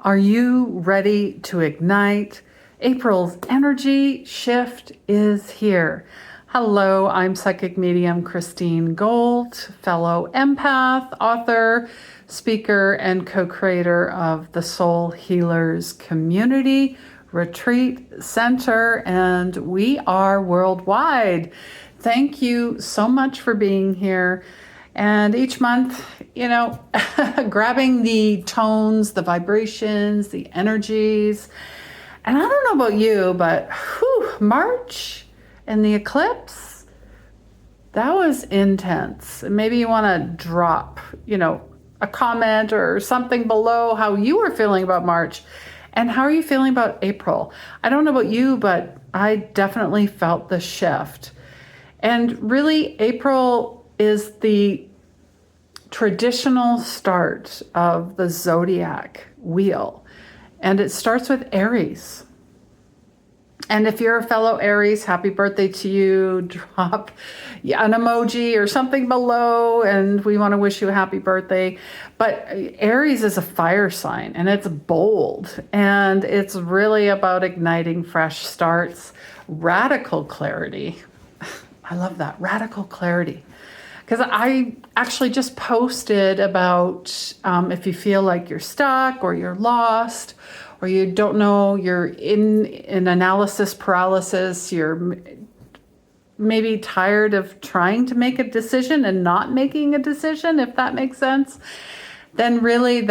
Are you ready to ignite? April's energy shift is here. Hello, I'm psychic medium Christine Gold, fellow empath, author, speaker, and co-creator of the Soul Healers Community Retreat Center, and we are worldwide. Thank you so much for being here. And each month, grabbing the tones, the vibrations, the energies. And I don't know about you, but March and the eclipse, that was intense. And maybe you want to drop, a comment or something below how you were feeling about March. And how are you feeling about April? I don't know about you, but I definitely felt the shift. And really, April is the traditional start of the zodiac wheel. And it starts with Aries. And if you're a fellow Aries, happy birthday to you. Drop an emoji or something below, and we want to wish you a happy birthday. But Aries is a fire sign, and it's bold, and it's really about igniting fresh starts, radical clarity. I love that, radical clarity. Because I actually just posted about if you feel like you're stuck or you're lost or you don't know, you're in an analysis paralysis, you're maybe tired of trying to make a decision and not making a decision, if that makes sense, then really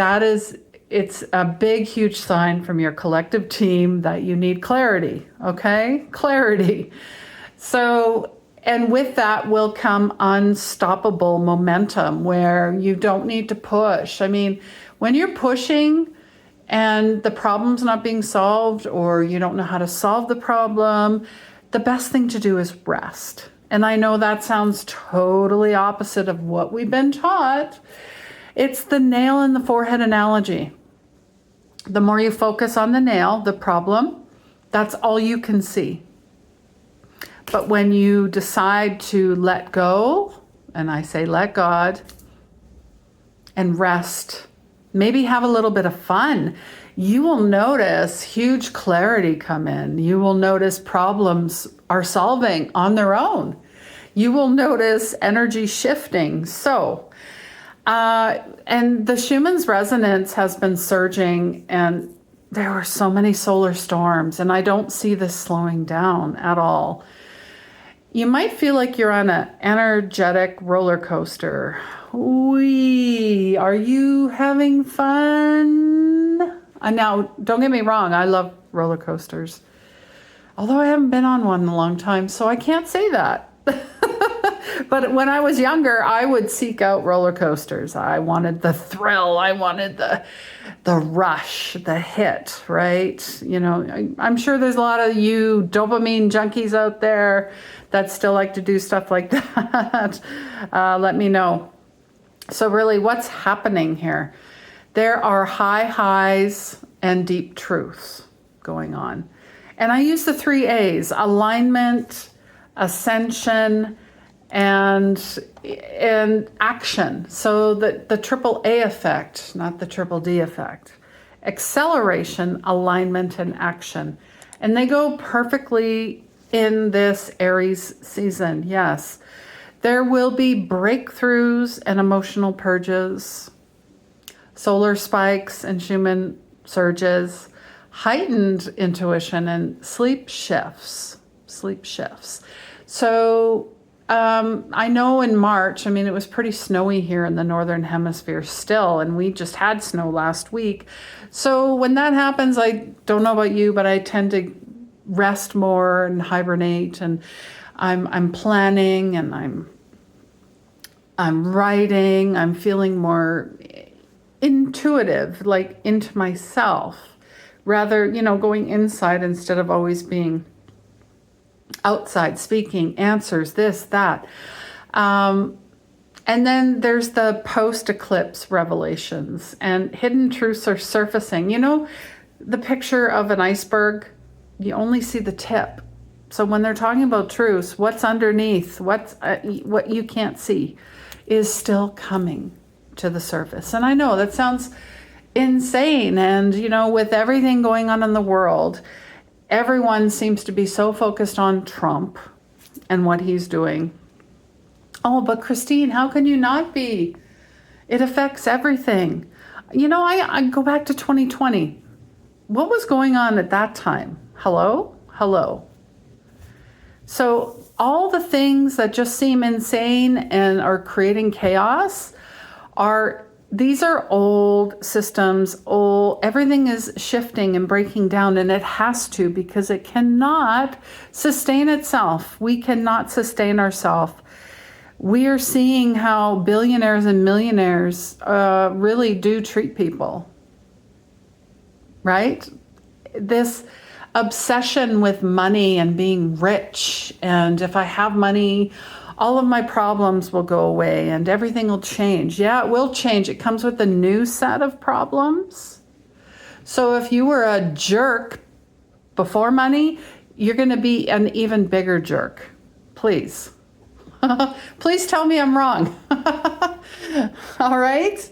it's a big, huge sign from your collective team that you need clarity, okay? Clarity. So, and with that will come unstoppable momentum where you don't need to push. I mean, when you're pushing and the problem's not being solved or you don't know how to solve the problem, the best thing to do is rest. And I know that sounds totally opposite of what we've been taught. It's the nail in the forehead analogy. The more you focus on the nail, the problem, that's all you can see. But when you decide to let go, and I say let God, and rest, maybe have a little bit of fun, you will notice huge clarity come in. You will notice problems are solving on their own. You will notice energy shifting. So, and the Schumann's resonance has been surging, and there were so many solar storms, and I don't see this slowing down at all. You might feel like you're on an energetic roller coaster. Wee, are you having fun? Now, don't get me wrong, I love roller coasters. Although I haven't been on one in a long time, so I can't say that. But when I was younger, I would seek out roller coasters. I wanted the thrill. I wanted the rush, the hit, right? I'm sure there's a lot of you dopamine junkies out there that still like to do stuff like that. Let me know. So really, what's happening here? There are high highs and deep truths going on. And I use the 3 A's: alignment, ascension, and action. So the triple A effect, not the triple D effect. Acceleration, alignment, and action. And they go perfectly in this Aries season, yes. There will be breakthroughs and emotional purges, solar spikes and Schumann surges, heightened intuition, and sleep shifts. So I know in March, it was pretty snowy here in the Northern Hemisphere still, and we just had snow last week. So when that happens, I don't know about you, but I tend to rest more and hibernate, and I'm planning, and I'm writing, I'm feeling more intuitive, like into myself, rather, going inside instead of always being outside, speaking answers, this, that. And then there's the post-eclipse revelations, and hidden truths are surfacing. The picture of an iceberg, you only see the tip. So when they're talking about truths, what's underneath, what you can't see is still coming to the surface. And I know that sounds insane. And, with everything going on in the world, everyone seems to be so focused on Trump and what he's doing. Oh, but Christine, how can you not be? It affects everything. I go back to 2020. What was going on at that time? Hello? So all the things that just seem insane and are creating chaos these are old systems, everything is shifting and breaking down, and it has to, because it cannot sustain itself. We cannot sustain ourselves. We are seeing how billionaires and millionaires really do treat people, right? This obsession with money and being rich, and if I have money, all of my problems will go away and everything will change. Yeah, it will change. It comes with a new set of problems. So if you were a jerk before money, you're going to be an even bigger jerk. Please. Please tell me I'm wrong. All right?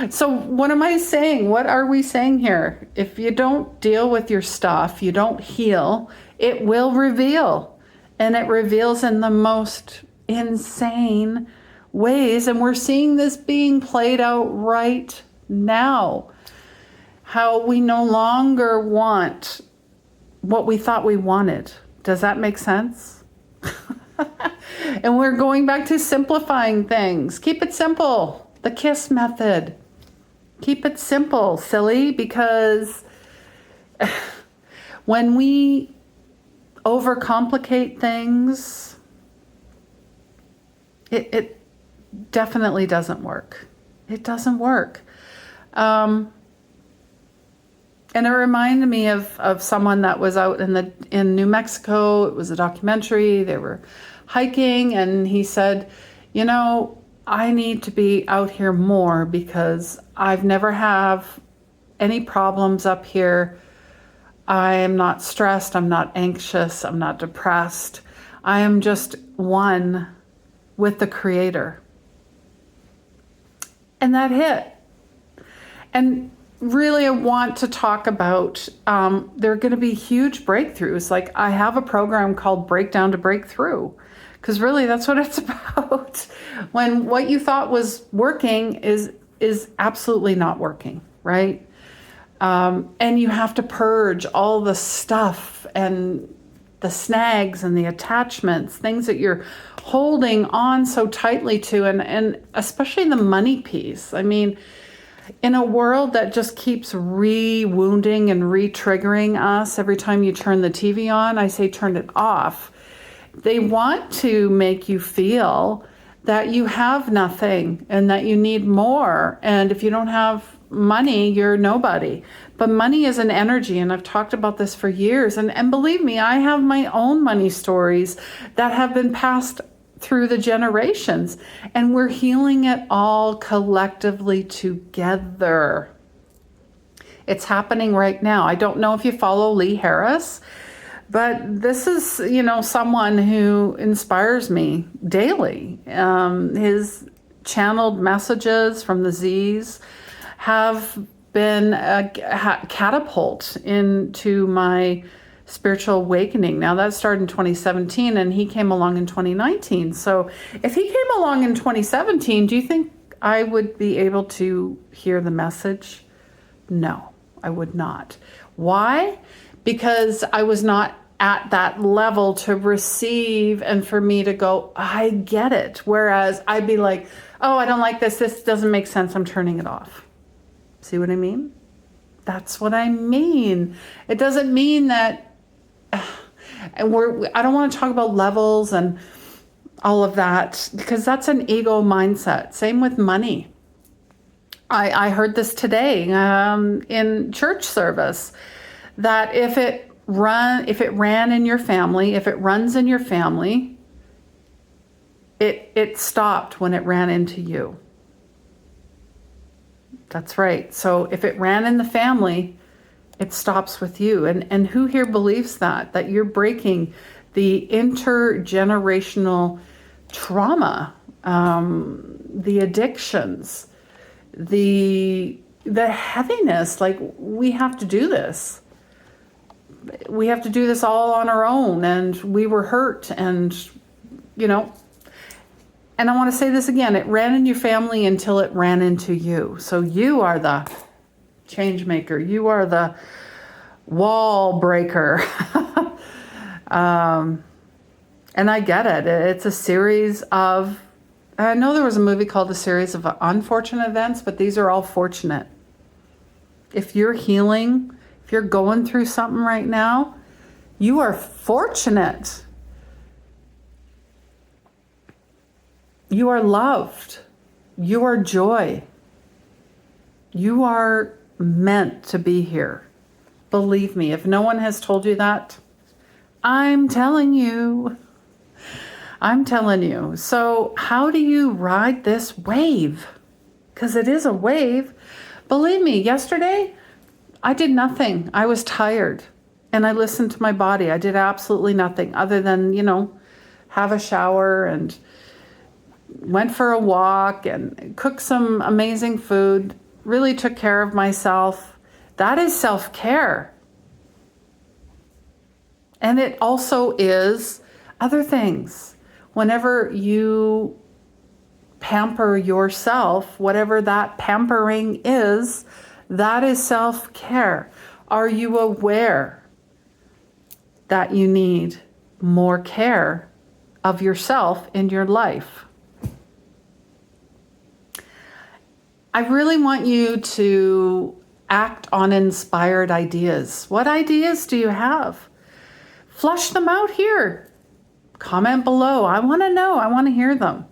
So what am I saying? What are we saying here? If you don't deal with your stuff, you don't heal, it will reveal. And it reveals in the most insane ways. And we're seeing this being played out right now. How we no longer want what we thought we wanted. Does that make sense? And we're going back to simplifying things. Keep it simple. The KISS method. Keep it simple, silly, because when we overcomplicate things, it definitely doesn't work. It doesn't work. And it reminded me of someone that was out in New Mexico. It was a documentary. They were hiking, and he said, I need to be out here more because I've never have any problems up here. I am not stressed. I'm not anxious. I'm not depressed. I am just one with the Creator. And that hit. And really, I want to talk about, there are going to be huge breakthroughs. Like, I have a program called Breakdown to Breakthrough, because really that's what it's about. When what you thought was working is absolutely not working, right? And you have to purge all the stuff and the snags and the attachments, things that you're holding on so tightly to, and especially the money piece. I mean, in a world that just keeps re-wounding and re-triggering us every time you turn the TV on, I say turn it off. They want to make you feel that you have nothing and that you need more. And if you don't have money, you're nobody. But money is an energy, and I've talked about this for years. And believe me, I have my own money stories that have been passed through the generations, and we're healing it all collectively together. It's happening right now. I don't know if you follow Lee Harris, but this is, someone who inspires me daily. His channeled messages from the Z's have been a catapult into my spiritual awakening. Now, that started in 2017, and he came along in 2019. So if he came along in 2017, do you think I would be able to hear the message? No, I would not. Why? Because I was not at that level to receive and for me to go, I get it. Whereas I'd be like, oh, I don't like this. This doesn't make sense. I'm turning it off. See what I mean? That's what I mean. It doesn't mean that I don't want to talk about levels and all of that, because that's an ego mindset. Same with money. I heard this today in church service, that if it ran in your family, if it runs in your family, it stopped when it ran into you. That's right. So if it ran in the family, it stops with you. And who here believes that you're breaking the intergenerational trauma, the addictions, the the heaviness, like we have to do this. We have to do this all on our own, and we were hurt, and and I want to say this again, it ran in your family until it ran into you. So you are the change maker. You are the wall breaker. And I get it. It's a series of, I know there was a movie called A Series of Unfortunate Events, but these are all fortunate. If you're healing, if you're going through something right now, you are fortunate. You are loved. You are joy. You are meant to be here. Believe me, if no one has told you that, I'm telling you. I'm telling you. So how do you ride this wave? Because it is a wave. Believe me, yesterday, I did nothing. I was tired. And I listened to my body. I did absolutely nothing other than, have a shower and went for a walk and cooked some amazing food. Really took care of myself. That is self-care. And it also is other things. Whenever you pamper yourself, whatever that pampering is, that is self-care. Are you aware that you need more care of yourself in your life? I really want you to act on inspired ideas. What ideas do you have? Flush them out here. Comment below. I want to know. I want to hear them.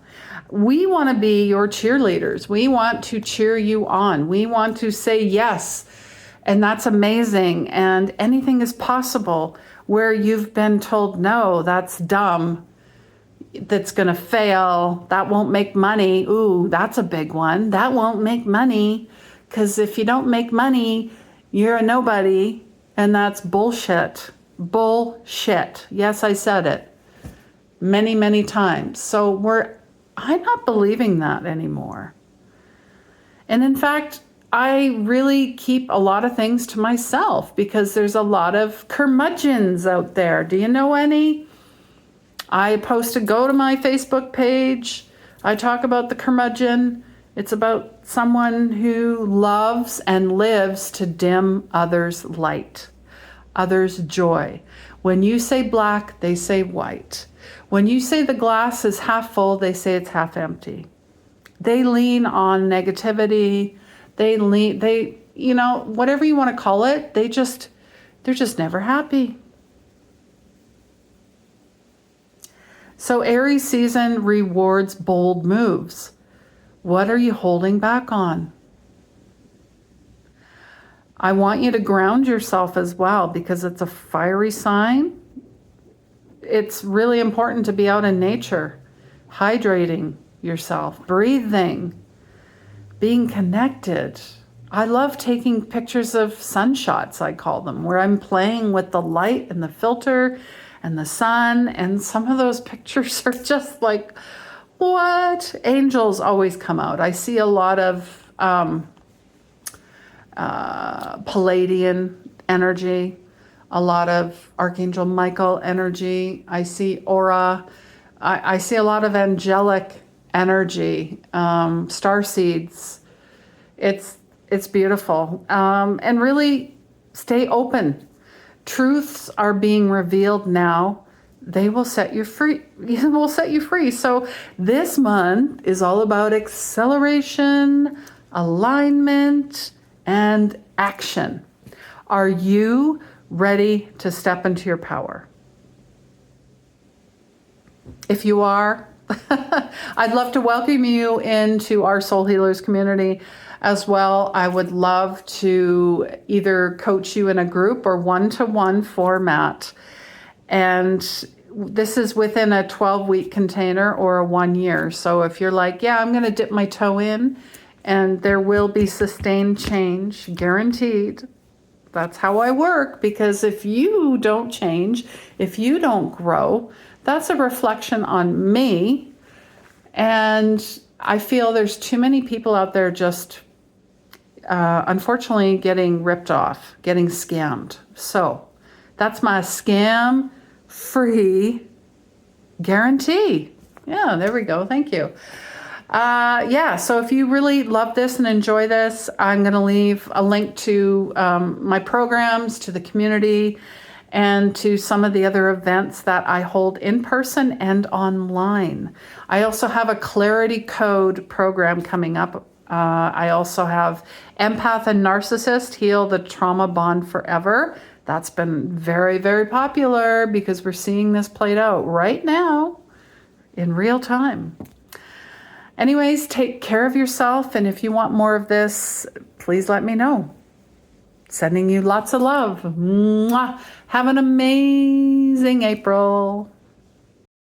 We want to be your cheerleaders. We want to cheer you on. We want to say yes, and that's amazing, and anything is possible. Where you've been told, no, that's dumb, that's going to fail, that won't make money. Ooh, that's a big one. That won't make money, because if you don't make money, you're a nobody, and that's bullshit. Bullshit. Yes, I said it many, many times. So I'm not believing that anymore. And in fact, I really keep a lot of things to myself because there's a lot of curmudgeons out there. Do you know any? I go to my Facebook page. I talk about the curmudgeon. It's about someone who loves and lives to dim others' light, others' joy. When you say black, they say white. When you say the glass is half full, they say it's half empty. They lean on negativity. Whatever you want to call it, they're just never happy. So Aries season rewards bold moves. What are you holding back on? I want you to ground yourself as well because it's a fiery sign. It's really important to be out in nature, hydrating yourself, breathing, being connected. I love taking pictures of sunshots, I call them, where I'm playing with the light and the filter and the sun. And some of those pictures are just like, what? Angels always come out. I see a lot of Palladian energy, a lot of Archangel Michael energy. I see aura. I see a lot of angelic energy, star seeds. It's beautiful. And really stay open. Truths are being revealed now. They will set you free. Will set you free. So this month is all about acceleration, alignment, and action. Are you ready to step into your power? If you are, I'd love to welcome you into our Soul Healers community as well. I would love to either coach you in a group or one-to-one format. And this is within a 12-week container or a 1 year. So if you're like, yeah, I'm going to dip my toe in, and there will be sustained change, guaranteed. That's how I work, because if you don't change, if you don't grow, that's a reflection on me. And I feel there's too many people out there just unfortunately getting ripped off, getting scammed. So that's my scam free guarantee. Yeah, there we go. Thank you. So if you really love this and enjoy this, I'm going to leave a link to my programs, to the community, and to some of the other events that I hold in person and online. I also have a Clarity Code program coming up. I also have Empath and Narcissist, Heal the Trauma Bond Forever. That's been very, very popular because we're seeing this played out right now in real time. Anyways, take care of yourself, and if you want more of this, please let me know. Sending you lots of love. Mwah. Have an amazing April.